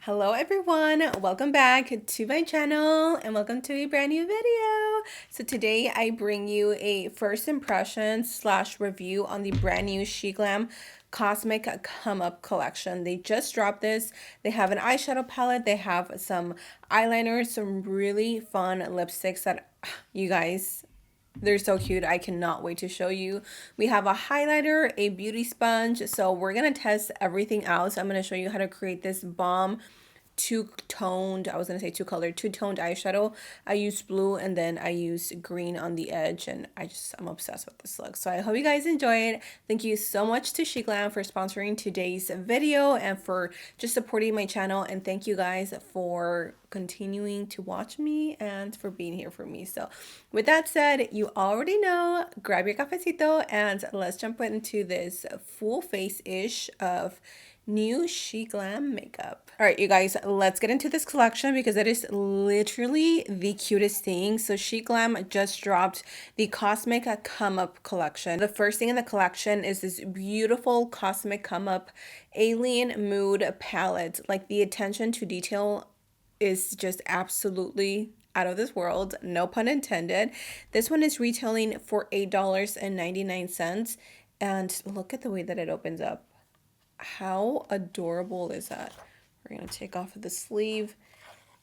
Hello everyone, welcome back to my channel and welcome to a brand new video. So today I bring you a first impression slash review on the brand new Sheglam Cosmic Come Up collection. They just dropped this. They have an eyeshadow palette, they have some eyeliners, some really fun lipsticks that you guys, they're so cute. I cannot wait to show you. We have a highlighter, a beauty sponge. So we're going to test everything out. So I'm going to show you how to create this bomb two-toned, I was going to say two-colored, two-toned eyeshadow. I used blue and then I used green on the edge, and I'm obsessed with this look. So I hope you guys enjoy it. Thank you so much to Sheglam for sponsoring today's video and for just supporting my channel. And thank you guys for continuing to watch me and for being here for me. So with that said, you already know, grab your cafecito and let's jump into this full face-ish of new Sheglam makeup. All right, you guys, let's get into this collection because it is literally the cutest thing. So Sheglam just dropped the Cosmic Come Up collection. The first thing in the collection is this beautiful Cosmic Come Up Alien Mood palette. Like, the attention to detail is just absolutely out of this world, no pun intended. This one is retailing for $8.99, and look at the way that it opens up. How adorable is that? We're gonna take off the sleeve.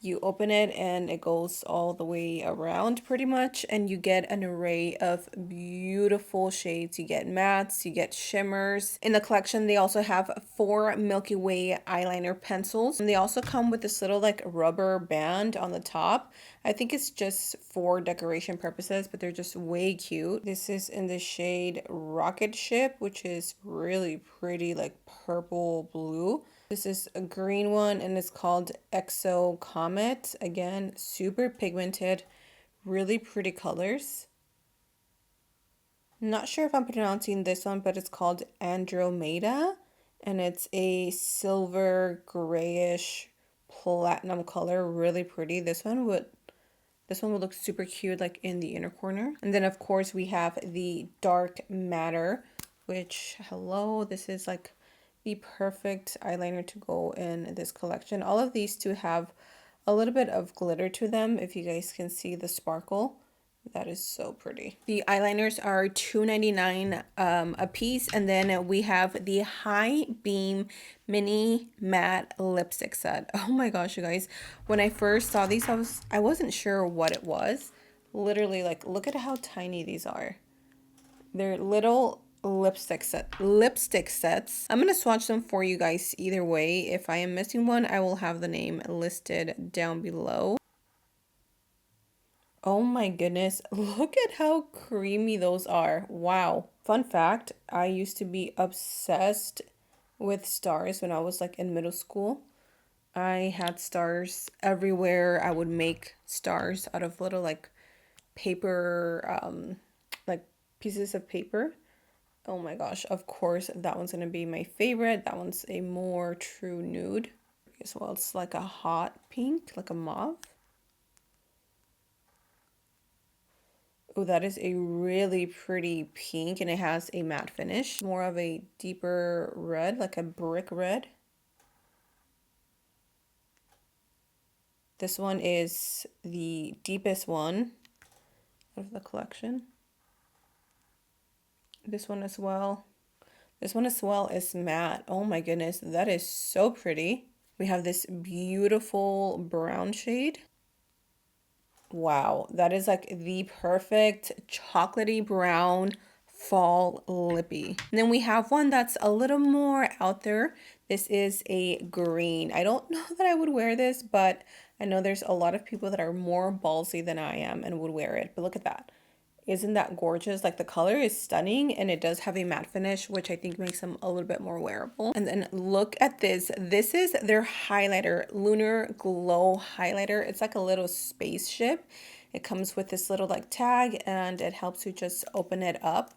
You open it and it goes all the way around pretty much, and you get an array of beautiful shades. You get mattes, you get shimmers. In the collection, they also have 4 Milky Way eyeliner pencils. And they also come with this little like rubber band on the top. I think it's just for decoration purposes, but they're just way cute. This is in the shade Rocket Ship, which is really pretty, like purple blue. This is a green one and it's called Exo Comet. Again, super pigmented, really pretty colors. Not sure if I'm pronouncing this one, but it's called Andromeda, and it's a silver grayish platinum color, really pretty. This one would look super cute like in the inner corner. And then of course we have the Dark Matter, which, hello, this is like the perfect eyeliner to go in this collection. All of these two have a little bit of glitter to them. If you guys can see the sparkle, that is so pretty. The eyeliners are $2.99 a piece, and then we have the High Beam Mini Matte Lipstick Set. Oh my gosh, you guys! When I first saw these, I wasn't sure what it was. Literally, like, look at how tiny these are. They're little lipstick sets. I'm gonna swatch them for you guys either way. If I am missing one, I will have the name listed down below. Oh my goodness, look at how creamy those are. Wow. Fun fact, I used to be obsessed with stars when I was like in middle school. I had stars everywhere. I would make stars out of little like paper, like pieces of paper. Oh my gosh, of course, that one's gonna be my favorite. That one's a more true nude as well. It's like a hot pink, like a mauve. Oh, that is a really pretty pink, and it has a matte finish. More of a deeper red, like a brick red. This one is the deepest one of the collection. This one as well. This one as well is matte. Oh my goodness, that is so pretty. We have this beautiful brown shade. Wow, that is like the perfect chocolatey brown fall lippy. And then we have one that's a little more out there. This is a green. I don't know that I would wear this, but I know there's a lot of people that are more ballsy than I am and would wear it. But look at that. Isn't that gorgeous? Like, the color is stunning, and it does have a matte finish, which I think makes them a little bit more wearable. And then look at this. This is their highlighter, Lunar Glow highlighter. It's like a little spaceship. It comes with this little like tag, and it helps you just open it up.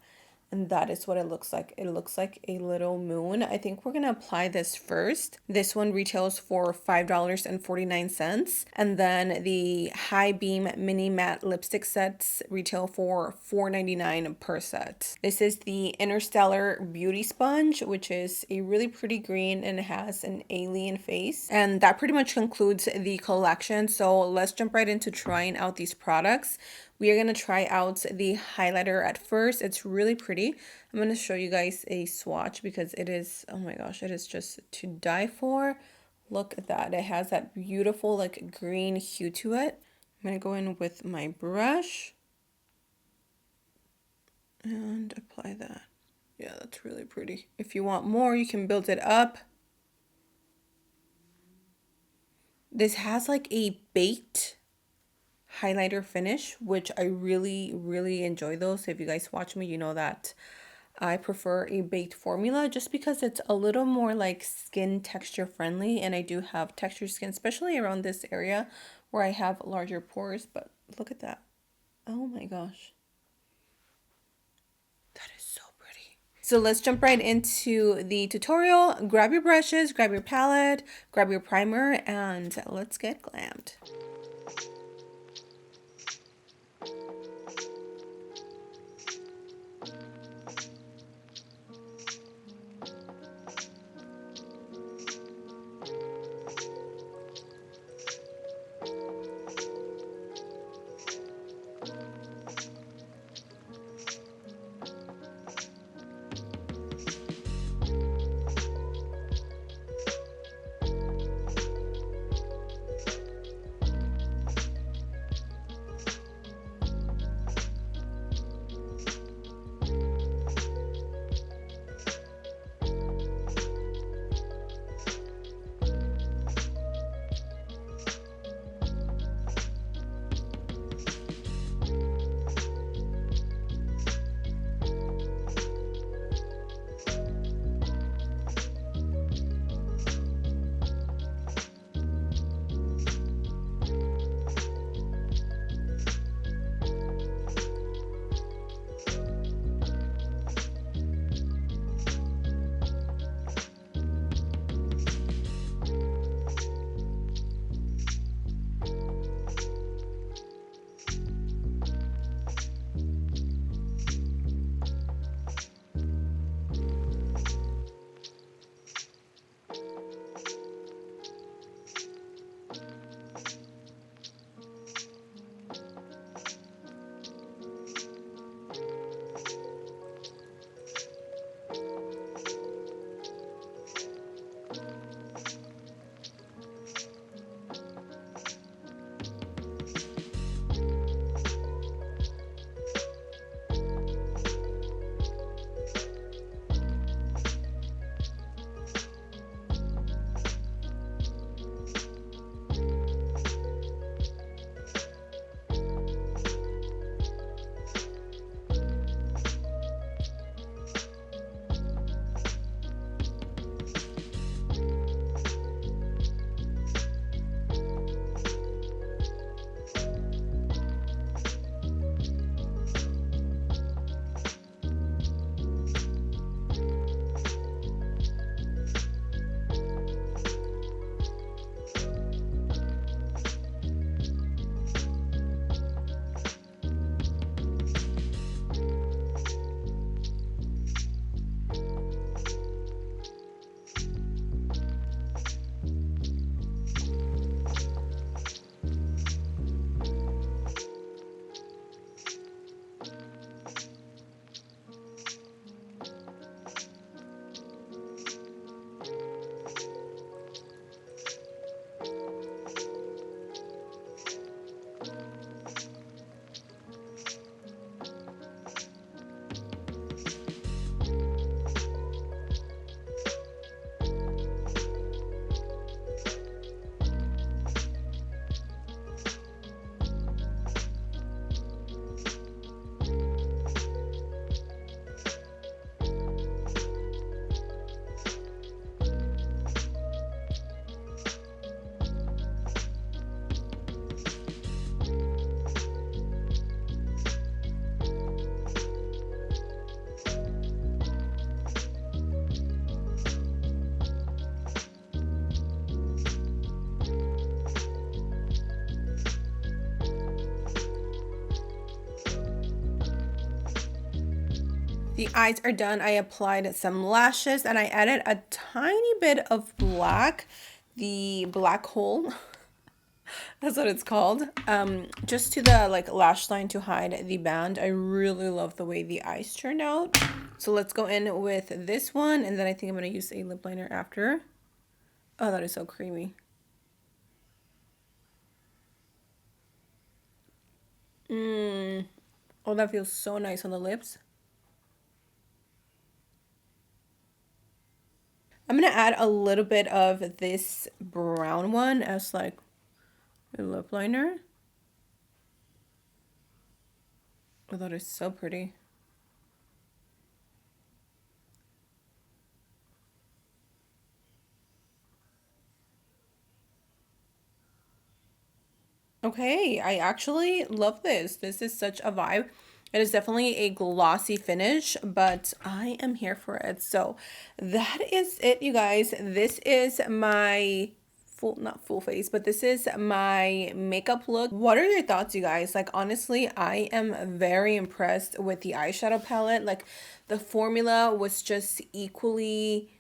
And that is what it looks like. It looks like a little moon. I think we're gonna apply this first. This one retails for $5.49. And then the High Beam Mini Matte Lipstick sets retail for $4.99 per set. This is the Interstellar Beauty Sponge, which is a really pretty green and it has an alien face. And that pretty much concludes the collection. So let's jump right into trying out these products. We are going to try out the highlighter at first. It's really pretty. I'm going to show you guys a swatch because it is, oh my gosh, it is just to die for. Look at that. It has that beautiful like green hue to it. I'm going to go in with my brush and apply that. Yeah, that's really pretty. If you want more, you can build it up. This has like a baked highlighter finish, which I really enjoy those. If you guys watch me, you know that I prefer a baked formula just because it's a little more like skin texture friendly, and I do have textured skin, especially around this area where I have larger pores. But look at that. Oh my gosh. That is so pretty. So let's jump right into the tutorial. Grab your brushes, grab your palette, grab your primer, and let's get glammed. The eyes are done. I applied some lashes and I added a tiny bit of black, the black hole. That's what it's called. Just to the like lash line to hide the band. I really love the way the eyes turned out. So let's go in with this one, and then I think I'm gonna use a lip liner after. Oh, that is so creamy. Oh, that feels so nice on the lips. I'm gonna add a little bit of this brown one as like a lip liner. Oh, that is so pretty. Okay, I actually love this. This is such a vibe. It is definitely a glossy finish, but I am here for it. So that is it, you guys. This is my full, not full face, but this is my makeup look. What are your thoughts, you guys? Like, honestly, I am very impressed with the eyeshadow palette. Like, the formula was just equally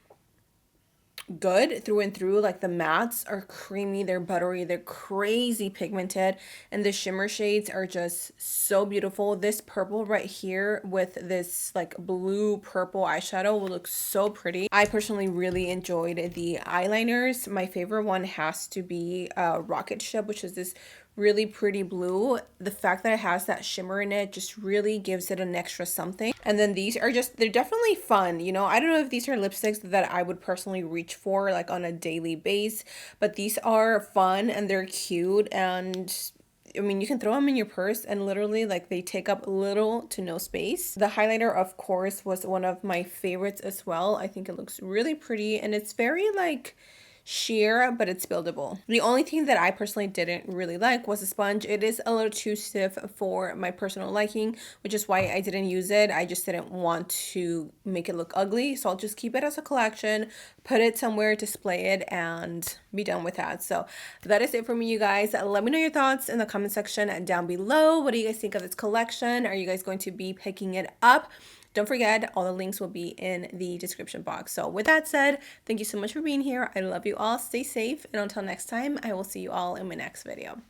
good through and through. Like the mattes are creamy, they're buttery, they're crazy pigmented, and the shimmer shades are just so beautiful. This purple right here with this like blue purple eyeshadow will look so pretty. I personally really enjoyed the eyeliners. My favorite one has to be Rocket Ship, which is this really pretty blue. The fact that it has that shimmer in it just really gives it an extra something. And then these are just, they're definitely fun, you know. I don't know if these are lipsticks that I would personally reach for like on a daily base, but these are fun and they're cute, and I mean, you can throw them in your purse and literally like they take up little to no space. The highlighter, of course, was one of my favorites as well. I think it looks really pretty and it's very like sheer, but it's buildable. The only thing that I personally didn't really like was the sponge. It is a little too stiff for my personal liking, which is why I didn't use it. I just didn't want to make it look ugly, so I'll just keep it as a collection, put it somewhere, display it, and be done with that. So that is it for me, you guys. Let me know your thoughts in the comment section down below. What do you guys think of this collection? Are you guys going to be picking it up? Don't forget, all the links will be in the description box. So with that said, thank you so much for being here. I love you all. Stay safe. And until next time, I will see you all in my next video.